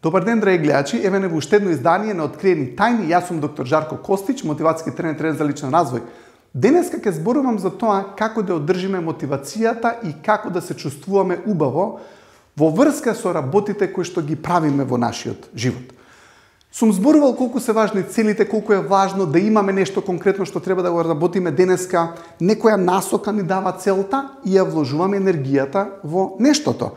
Добар ден, драги гледачи, еве не во уште едно издание на Откриени тајни. Јас сум доктор Жарко Костич, мотивацијски тренер за личен развој. Денеска ќе зборувам за тоа како да одржиме мотивацијата и како да се чувствуваме убаво во врска со работите кои што ги правиме во нашиот живот. Сум зборувал колку се важни целите, колку е важно да имаме нешто конкретно што треба да го работиме денеска, некоја насока ни дава целта и ја вложуваме енергијата во нештото.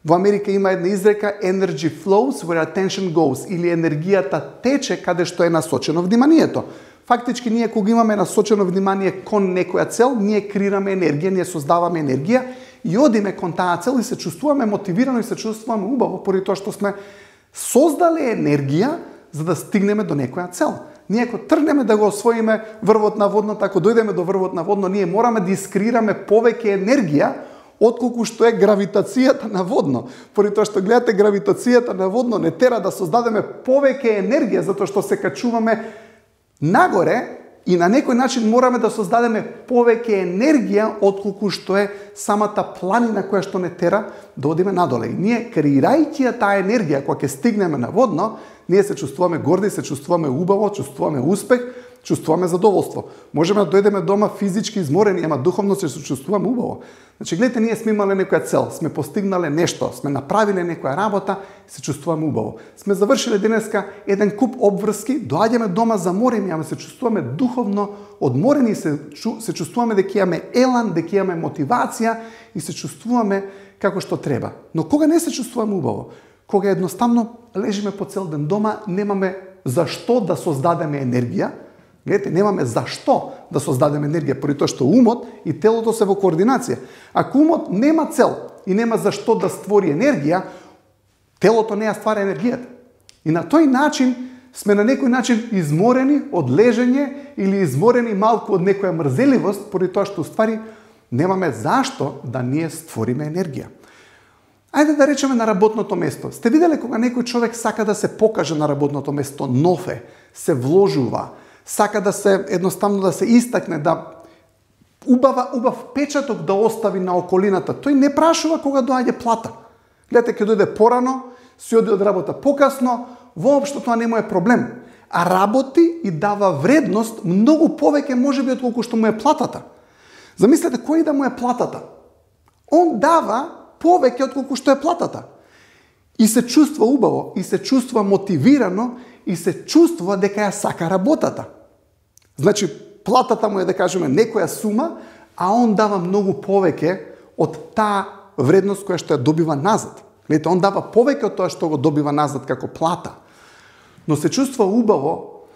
Во Америка има една изрека energy flows where attention goes, или енергијата тече каде што е насочено вниманието. Фактички ние кога имаме насочено внимание кон некоја цел, ние креираме енергија, ние создаваме енергија и одиме кон таа цел и се чувствуваме мотивирано и се чувствуваме убаво поради тоа што сме создале енергија за да стигнеме до некоја цел. Ние ако тргнеме да го освоиме врвот на водно, ако дојдеме до врвот на водно, ние мораме да искреираме повеќе енергија отколку што е гравитацијата на водно. Поради тоа што гледате, гравитацијата на водно не тера да создадеме повеќе енергија, затоа што се качуваме нагоре и на некој начин мораме да создадеме повеќе енергија отколку што е самата планина која што не тера да одиме надоле. И ние, креирајќи таа енергија, кога ќе стигнеме на водно, ние се чувствуваме горди, се чувствуваме убаво, чувствуваме успех, чувствуваме задоволство. Можеме да дојдеме дома физички изморени, ама духовно се чувствуваме убаво. Значи, гледате, ние сме имале некоја цел, сме постигнале нешто, сме направиле некоја работа, се чувствуваме убаво. Сме завршиле денеска еден куп обврски, доаѓаме дома заморени, ама се чувствуваме духовно одморени, се чувствуваме дека имаме елан, дека имаме мотивација и се чувствуваме како што треба. Но кога не се чувствуваме убаво, кога едноставно лежиме по цел ден дома, немаме зашто да создадеме енергија. Гледате, немаме зашто да создадеме енергија, поради тоа што умот и телото се во координација. Ако умот нема цел и нема зашто да створи енергија, телото не ја ствара енергијата. И на тој начин сме на некој начин изморени од лежење или изморени малку од некоја мрзеливост, поради тоа што уствари немаме зашто да ние створиме енергија. Ајде да речеме на работното место. Сте виделе кога некој човек сака да се покаже на работното место, нов е, се вложува, сака да се едноставно да се истакне, да убав печаток да остави на околината. Тој не прашува кога доаѓа плата. Гледате, ќе дојде порано, си оди од работа покасно, воопшто тоа не му е проблем. А работи и дава вредност многу повеќе можеби отколку што му е платата. Замислете, кој да му е платата? Он дава повеќе отколку што е платата. И се чувства убаво, и се чувства мотивирано, и се чувствува дека ја сака работата. Значи, платата му е, да кажеме, некоја сума, а он дава многу повеќе од таа вредност која што ја добива назад. Гледате, он дава повеќе од тоа што го добива назад како плата. Но се чувства убаво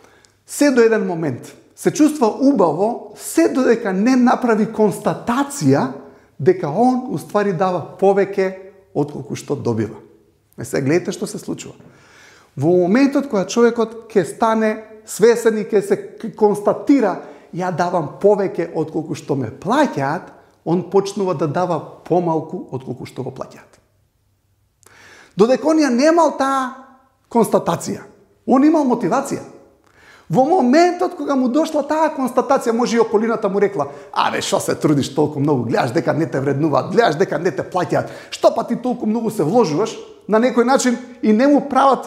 се до еден момент. Се чувства убаво се додека не направи констатација дека он уствари дава повеќе отколку што добива. Сега гледате што се случува. Во моментот кога човекот ќе стане свесен и ќе се констатира ја давам повеќе отколку што ме плаќаат, он почнува да дава помалку отколку што го плаќаат. Додека он ја немал таа констатација, он имал мотивација. Во моментот кога му дошла таа констатација, може и околината му рекла: "Абе, што се трудиш толку многу? Гледаш дека не те вреднуваат, гледаш дека не те плаќаат. Што па ти толку многу се вложуваш?" На некој начин и не му прават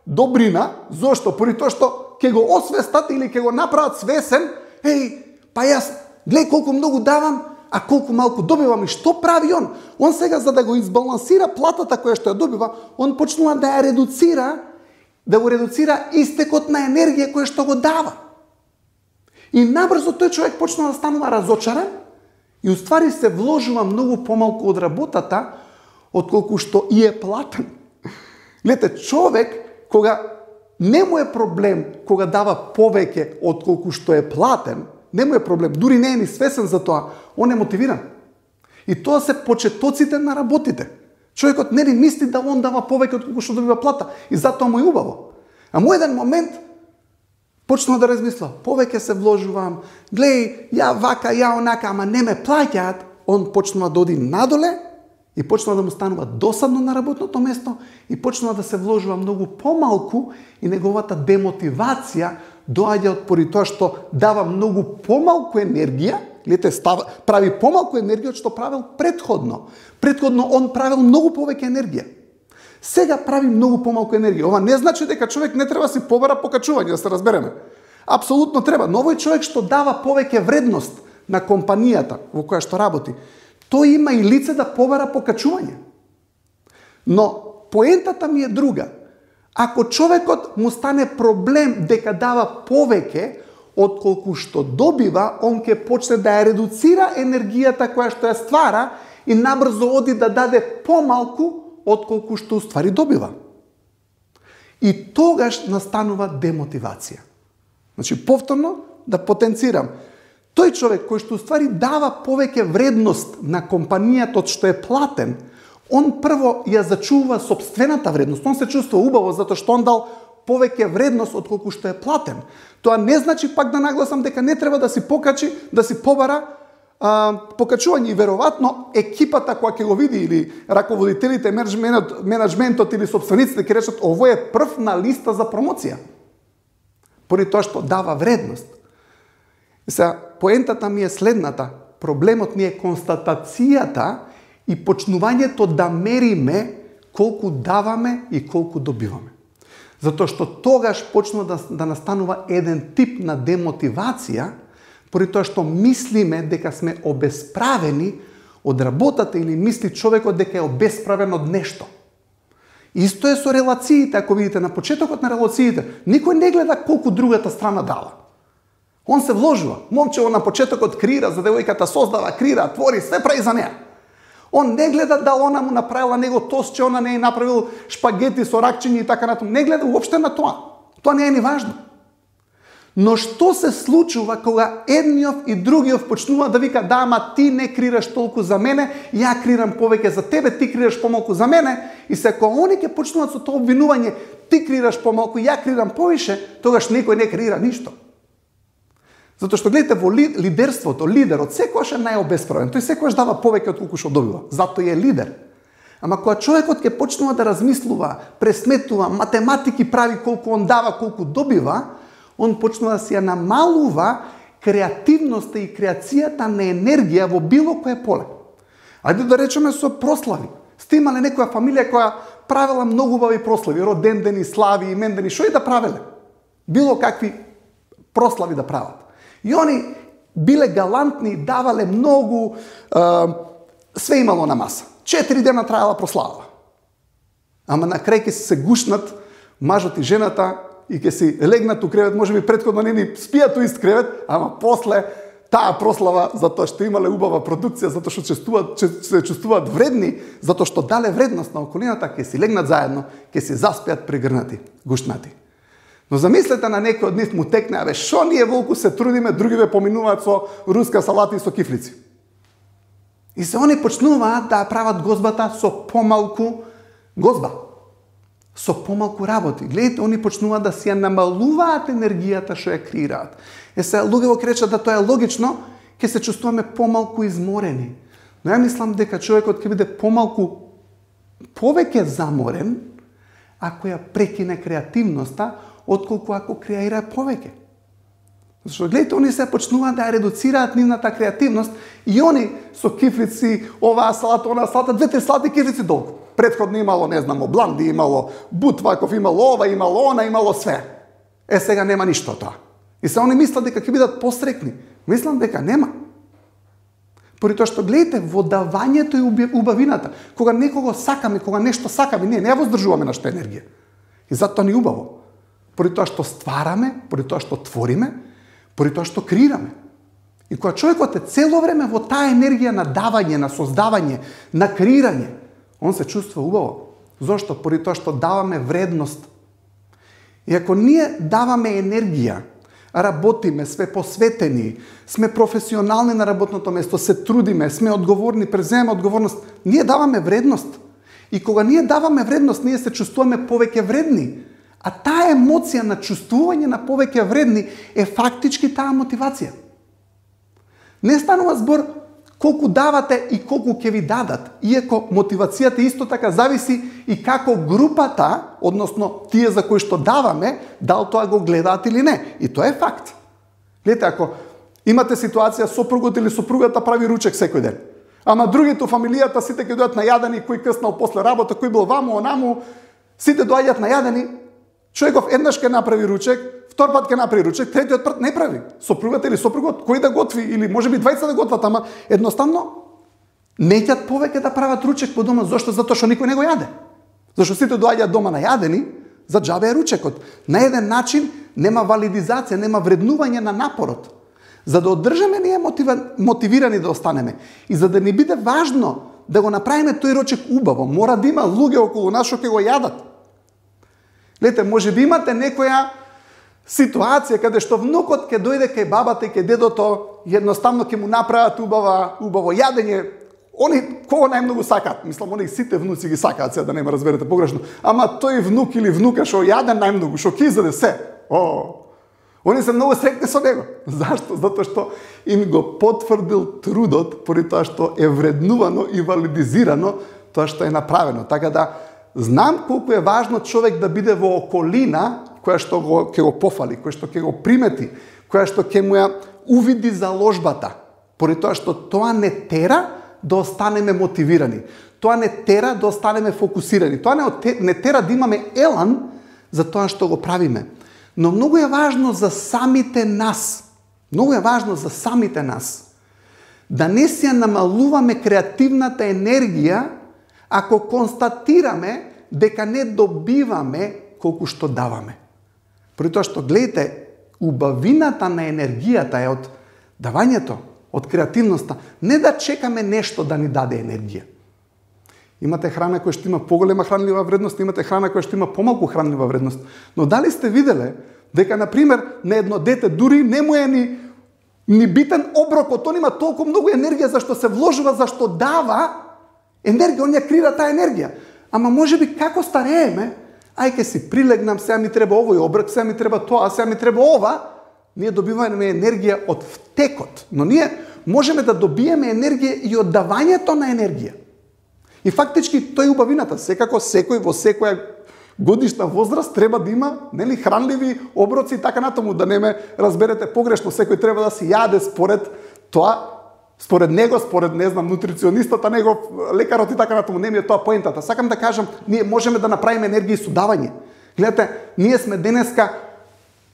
добрина. Зошто? Поради тоа што ќе го освестат или ќе го направат свесен: "Еј, па јас гледај колку многу давам, а колку малку добивам." И што прави он? Он сега, за да го избалансира платата која што ја добива, он почнува да ја редуцира, да го редуцира истекот на енергија која што го дава. И набрзо тој човек почнува да станува разочаран и уствари се вложува многу помалку од работата отколку што и е платен. Гледате, човек кога не му е проблем кога дава повеќе отколку што е платен, не му е проблем, дури не е ни свесен за тоа, он е мотивиран. И тоа се почетоците на работите. Човекот не ни мисли да он дава повеќе отколку што добива плата и затоа му е убаво. А му еден момент почнува да размисла: повеќе се вложувам, глеј, ја вака, ја онака, ама не ме плаќаат. Он почнува да оди надоле и почнува да му станува досадно на работното место и почнува да се вложува многу помалку и неговата демотивација доаѓа од поради тоа што дава многу помалку енергија. Гледате, прави помалку енергија од што правил предходно. Предходно он правил многу повеќе енергија. Сега прави многу помалку енергија. Ова не значи дека човек не треба да си побара покачување, да се разбереме. Апсолутно треба, но овој човек што дава повеќе вредност на компанијата во која што работи, тој има и лице да побара покачување. Но поентата ми е друга. Ако човекот му стане проблем дека дава повеќе отколку што добива, он ќе почне да ја редуцира енергијата која што ја ствара и набрзо оди да даде помалку отколку што уствари добива. И тогаш настанува демотивација. Значи, повторно да потенцирам. Тој човек кој што уствари дава повеќе вредност на компанијата од што е платен, он прво ја зачува сопствената вредност. Он се чувствува убаво затоа што он дал повеќе вредност отколку што е платен. Тоа не значи пак да нагласам дека не треба да си покачи, да си побара покачување и веројатно екипата која ќе го види или раководителите, менаџментот или сопствениците ќе речат ово е прв на листа за промоција. Поради тоа што дава вредност. Сега, поентата ми е следната. Проблемот ми е констатацијата и почнувањето да мериме колку даваме и колку добиваме. Затоа што тогаш почнува да настанува еден тип на демотивација, поради тоа што мислиме дека сме обесправени од работата или мисли човекот дека е обесправен од нешто. Исто е со релациите, ако видите на почетокот на релациите, никој не гледа колку другата страна дава. Он се вложува. Момчево на почетокот креира, за девојката создава, креира, твори, све прави за неа. Он не гледа дали она му направила него тост, че она не е направил шпагети со ракчиња и така натаму. Не гледа уопште на тоа. Тоа не е ни важно. Но што се случува кога едниот и другиот почнува да вика да, ама ти не крираш толку за мене, ја крирам повеќе за тебе, ти крираш помалку за мене, и се кога они ќе почнуваат со тоа обвинување, ти крираш помалку, ја крирам повише, тогаш некој не крира ништо. Затоа што гледате во лидерството, лидерот секогаш е најобесправен, тој секогаш дава повеќе од колку што добива, затоа е лидер. Ама кога човекот ќе почнува да размислува, пресметува, математики прави колку он дава, колку добива, он почнува да си ја намалува креативноста и креацијата на енергија во било кое поле. Ајде да речеме со прослави. Сте имале некоја фамилија која правела многу убави прослави, родендени, слави, имендени, шо и да правеле? Било какви прослави да прават. И они биле галантни, давале многу, све имало на маса. 4 дена траела прослава. Ама на крај ќе се гушнат мажот и жената и ќе си легнат у кревет, може би претходно не ни спијат у ист кревет, ама после таа прослава, затоа што имале убава продукција, затоа што се чувствуваат вредни, затоа што дале вредност на околината, ќе си легнат заедно, ќе си заспиат прегрнати, гушнати. Но замислете на некој од нив му текне, абе, шо ние волку се трудиме, другиве поминуваат со руска салата и со кифлици. И се они почнуваат да прават гозбата со помалку гозба, со помалку работи. Гледате, они почнуваат да си ја намалуваат енергијата што ја креираат. Се луѓето ќе речат да тоа е логично, ќе се чувствуваме помалку изморени. Но ја мислам дека човекот ќе биде повеќе заморен ако ја прекине креативноста, отколку ако креира повеќе. Зашто гледате, они се почнуваат да ја редуцираат нивната креативност и они со кифлици, оваа салата, онаа салата, 2-3 салати кифлици долго. Претходно имало, не знам, бланди, имало бутваков, имало ова, имало она, имало све. Сега нема ништо тоа. И се они мислат дека ќе бидат посрекни. Мислам дека нема. Поради тоа што гледате во давањето и убавината, кога некого сакаме, кога нешто сакаме, ние не ја воздржуваме нашата енергија. И затоа ни убаво. Поради тоа што ствараме, поради тоа што твориме, поради тоа што креираме. И кога човекот е цело време во таа енергија на давање, на создавање, на креирање, он се чувствува убаво. Зошто? Поради тоа што даваме вредност. И ако ние даваме енергија, работиме, сме посветени, сме професионални на работното место, се трудиме, сме одговорни, преземаме одговорност, ние даваме вредност. И кога ние даваме вредност, ние се чувствуваме повеќе вредни. А таа емоција на чувствување на повеќе вредни е фактички таа мотивација. Не станува збор колку давате и колку ќе ви дадат, иако мотивацијата исто така зависи и како групата, односно тие за кои што даваме, дал тоа го гледаат или не. И тоа е факт. Гледате, ако имате ситуација сопругот или сопругата прави ручек секој ден, Ама другите фамилијата сите ќе дојдат најадени, кој къснал после работа, кој бил ваму, онаму, сите доаѓаат најадени. Човеков еднаш ќе направи ручек, втор пат ќе направи ручек, третиот пат не прави. Сопругата или сопругот, кој да готви, или можеби двајца да готват, ама едноставно неќат повеќе да прават ручек по дома. Зошто? Затоа што никој не го јаде. Зашто сите доаѓаат дома најадени, за џабе е ручекот. На еден начин нема валидизација, нема вреднување на напорот. За да одржаме ние мотивирани да останеме и за да ни биде важно да го направиме тој ручек убаво, мора да има луѓе околу нас што ќе го јадат. Гледате, може би имате некоја ситуација каде што внукот ќе дојде кај бабата и кај дедото, едноставно ќе му направат убаво јадење. Они кого најмногу сакаат? Мислам, они сите внуци ги сакаат, се да не ме разберете погрешно. Ама тој внук или внука што јаде најмногу, што ќе издаде се. Они се многу среќни со него. Зашто? Затоа што им го потврдил трудот, поради тоа што е вреднувано и валидизирано тоа што е направено. Така да знам колку е важно човек да биде во околина која што ќе го пофали, која што ќе го примети, која што ќе му ја увиди заложбата. Поради тоа што тоа не тера да останеме мотивирани. Тоа не тера да останеме фокусирани. Тоа не тера да имаме елан за тоа што го правиме. Но многу е важно за самите нас. Многу е важно за самите нас. Да не си ја намалуваме креативната енергија ако констатираме дека не добиваме колку што даваме. При тоа што, гледате, убавината на енергијата е од давањето, од креативноста. Не да чекаме нешто да ни даде енергија. Имате храна која што има поголема хранлива вредност, имате храна која што има помалку хранлива вредност. Но дали сте виделе дека, например, на едно дете дури не му е ни битен оброкот, он има толку многу енергија зашто се вложува, зашто дава енергија, он ја крира таа енергија. Ама можеби како старееме, ајке си прилегнам, сега ми треба овој оброк, сега ми треба тоа, сега ми треба ова, ние добиваме енергија од втекот. Но ние можеме да добиеме енергија и од давањето на енергија. И фактички тој убавината, секако секој во секоја годишна возраст треба да има, нели, хранливи оброци и така натаму, да не ме разберете погрешно, секој треба да се јаде според тоа, според него, според, не знам, нутриционистата, негов лекарот и така натаму, не ми е тоа поентата. Сакам да кажам, ние можеме да направиме енергија со давање. Гледате, ние сме денеска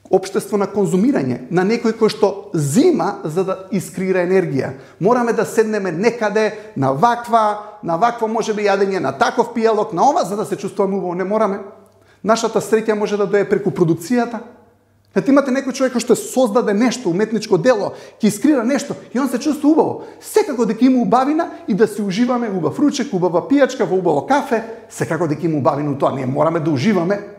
општество на конзумирање, на некој кој што зима за да искрира енергија. Мораме да седнеме некаде на вакво можеби јадење, на таков пијалок, на ова, за да се чувствуваме убаво. Не мораме. Нашата среќа може да дое преку продукцијата. Ете, имате некој човек кој што создаде нешто, уметничко дело, ќе искрира нешто и он се чувствува убаво. Секако дека има убавина и да се уживаме убав ручек, убава пијачка, во убаво кафе, секако дека има убавина у тоа. Ние мораме да уживаме.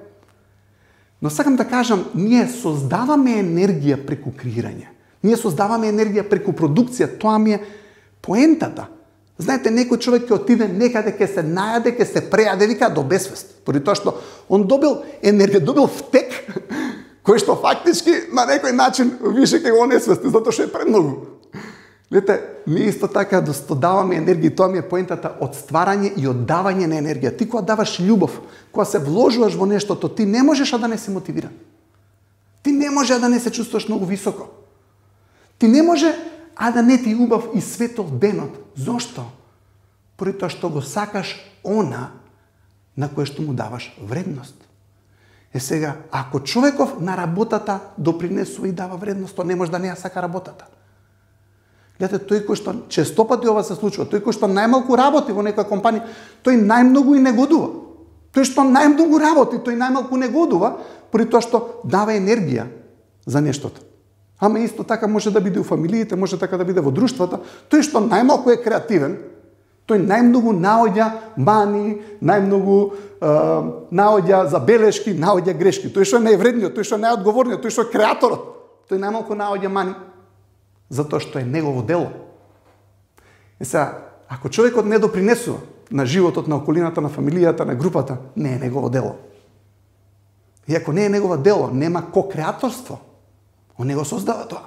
Но сакам да кажам, ние создаваме енергија преку креирање. Ние создаваме енергија преку продукција. Тоа ми е поентата. Знаете, некој човек ќе отиде некаде, ќе се најаде, ќе се прејаде, вика до безсвест. Поради тоа што он добил енергија, добил втек, кој што фактички на некој начин више ќе го онесвести, затоа што е премногу. Видите, ние исто така даваме енергија, тоа ми е поентата од стварање и од давање на енергија. Ти кога даваш љубов, кога се вложуваш во нештото, ти не можеш да не си мотивиран. Ти не може да не се чувствуваш многу високо. Ти не може да не ти убав и светол денот. Зошто? Поради тоа што го сакаш она на кое што му даваш вредност. Сега, ако човеков на работата допринесува и дава вредност, то не може да не ја сака работата. Гледате, тој кој што честопати ова се случува, тој кој што најмалку работи во некоја компанија, тој најмногу и не годува. Тој што најмногу работи, тој најмалку не годува, поради тоа што дава енергија за нештото. Ама исто така може да биде у фамилиите, може така да биде во друштвата. Тој што најмалку е креативен, тој најмногу наоѓа мани, најмногу наоѓа забелешки, наоѓа грешки. Тој што е највредниот, тој што е најодговорниот, тој што е креаторот, тој најмалку наоѓа мани. Затоа што е негово дело. Сега, ако човекот не допринесува на животот, на околината, на фамилијата, на групата, не е негово дело. И ако не е негово дело, нема ко-креаторство. Он не го создава тоа.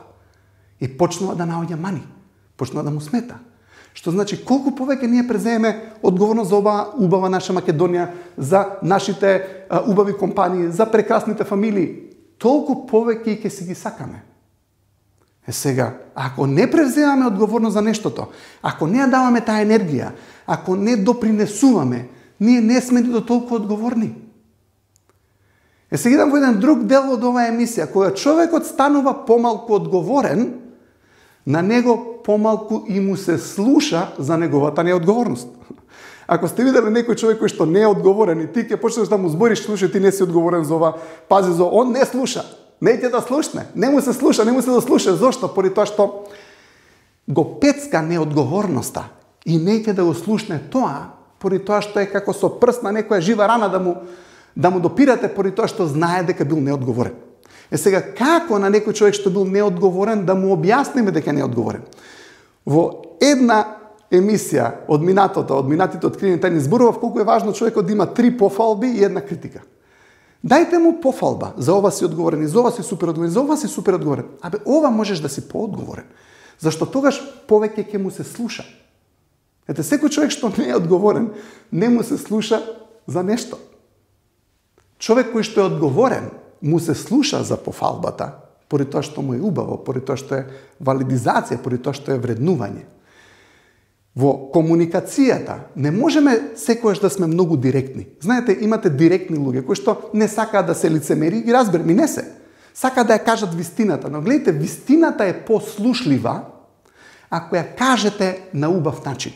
И почнува да наоѓа мани. Почнува да му смета. Што значи, колку повеќе ние презееме одговорност за убава наша Македонија, за нашите убави компании, за прекрасните фамилии, толку повеќе и ќе си ги сакаме. Сега, ако не превземаме одговорност за нештото, ако не ја даваме таа енергија, ако не допринесуваме, ние не сме до толку одговорни. Сега идам во еден друг дел од оваа емисија, кога човекот станува помалку одговорен, на него помалку и му се слуша за неговата неодговорност. Ако сте видели некој човек кој што не е одговорен и ти ќе почнеш да му збориш, слушај, ти не си одговорен за ова, пази за он не слуша. Не ќе да слушне, не му се слуша, не му се да слуша. Зошто? Поради тоа што го пецка неодговорноста и не ќе да го слушне тоа, поради тоа што е како со прст на некоја жива рана да му допирате, поради тоа што знае дека бил неодговорен. Сега, како на некој човек што бил неодговорен да му објасниме дека не е одговорен? Во една емисија од минатите откриени тајни зборував колку е важно човекот да има 3 пофалби и една критика. Дајте му пофалба, за ова си одговорен, и за ова си супер одговорен, за ова си супер одговорен. Ова можеш да си поодговорен. Зашто тогаш повеќе ќе му се слуша. Секој човек што не е одговорен, не му се слуша за нешто. Човек кој што е одговорен, му се слуша за пофалбата, поради тоа што му е убаво, поради тоа што е валидизација, поради тоа што е вреднување. Во комуникацијата не можеме секојаш да сме многу директни. Знаете, имате директни луѓе кои што не сакаат да се лицемери и ги разберем, и не се. Сакаат да ја кажат вистината, но гледайте, вистината е послушлива ако ја кажете на убав начин.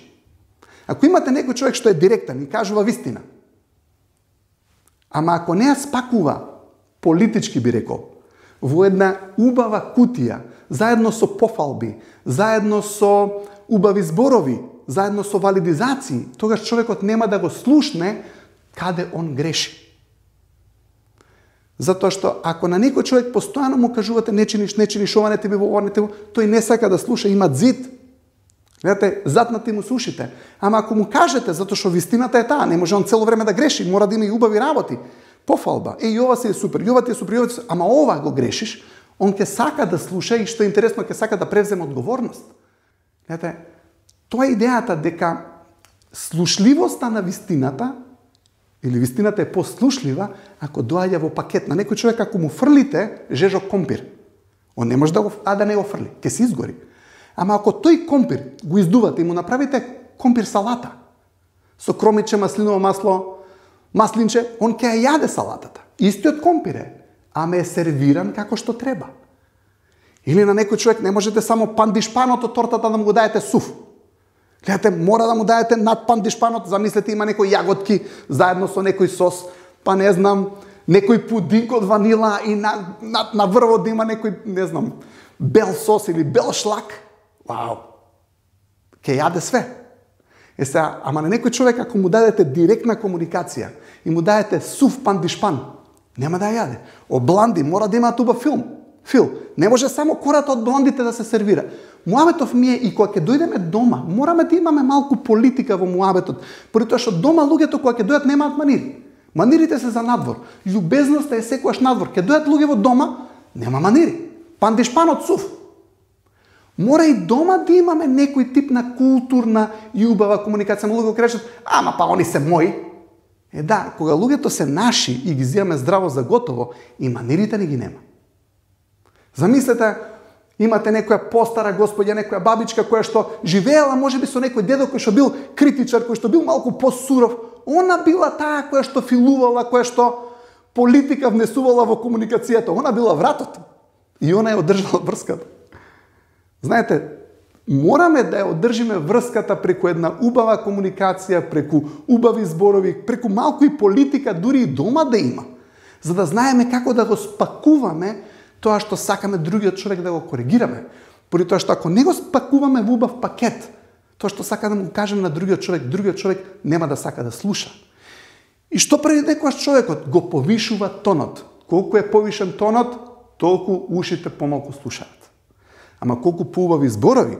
Ако имате некој човек што е директен и кажува вистина, ама ако не ја спакува, политички би рекол, во една убава кутија, заедно со пофалби, заедно со убави зборови, заедно со валидизации, тогаш човекот нема да го слушне каде он греши. Затоа што ако на некој човек постојано му кажувате не чиниш, ова не ти би, ова не ти, тој не сака да слуша, има зид. Гледате, затнати му сушите. Ама ако му кажете, затоа што вистината е таа, не може он цело време да греши, мора да има и убави работи. Пофалба, и ова си е супер, и ова ти е супер, ама ова го грешиш, он ќе сака да слуша и што е интересно, ќе сака да превземе одговорност. Знаете, тоа е идејата дека слушливоста на вистината, или вистината е послушлива, ако доаѓа во пакет. На некој човек, ако му фрлите жежок компир, он не може да не го фрли, ќе се изгори. Ама ако тој компир го издувате и му направите компир салата, со кромиче, маслиново масло, маслинче, он ќе ја јаде салатата. Истиот компир е, ама е сервиран како што треба. Или на некој човек не можете само пандишпанот од тортата да му го даете сув. Гледате, мора да му даете над пандишпанот, замислете има некои јаготки заедно со некој сос, па не знам, некој пудинг од ванила и на врвот да има некој, не знам, бел сос или бел шлак. Вау! Ке јаде све. Сега, ама на некој човек ако му дадете директна комуникација и му дадете сув пандишпан, нема да ја јаде. Бланди мора да имаат убав фил. Не може само кората од блондите да се сервира. Муабетов ми е и кога ќе дојдеме дома, мораме да имаме малку политика во муабетот, поради тоа што дома луѓето кога ќе дојдат немаат манири. Манирите се за надвор. Љубезноста е секогаш надвор. Ќе дојдат луѓе во дома, нема манири. Пандишпанот сув. Мора и дома да имаме некој тип на културна и убава комуникација. Луѓе го кажат, ама па они се мои. Да, кога луѓето се наши и ги земаме здраво за готово, и манирите не ги нема. Замислете, имате некоја постара господја, некоја бабичка која што живеела можеби со некој дедо кој што бил критичар, кој што бил малку посуров. Она била таа која што филувала, која што политика внесувала во комуникацијата. Она била вратот. И она ја одржала врската. Знаете, мораме да ја одржиме врската преку една убава комуникација, преку убави зборови, преку малку и политика, дури и дома да има. За да знаеме како да го спакуваме тоа што сакаме другиот човек да го коригираме. Поради тоа што ако не го спакуваме во убав пакет, тоа што сака да му кажем на другиот човек нема да сака да слуша. И што прави некојаш човекот? Го повишува тонот. Колку е повишен тонот, толку ушите помалку слушаат. Ама колку поубави зборови,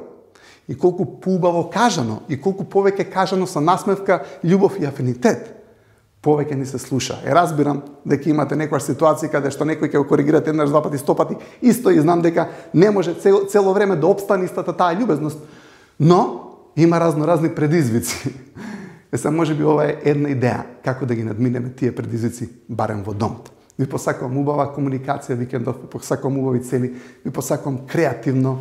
и колку поубаво кажано, и колку повеќе кажано со насмевка, љубов и афинитет, повеќе ни се слуша. Разбирам дека имате некоја ситуација каде што некој ќе го коригирате еднаш, два пати, 100 пати, исто и знам дека не може цело време да опстане истата таа љубезност, но има разни предизвици. Сега можеби ова е една идеја како да ги надминеме тие предизвици барем во домот. Ви посакувам убава комуникација викендов, ви посакувам убави цели, ви посакувам креативен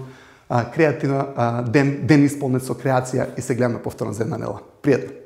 ден исполнет со креација и се гледаме повторно за една недела. Пријатно!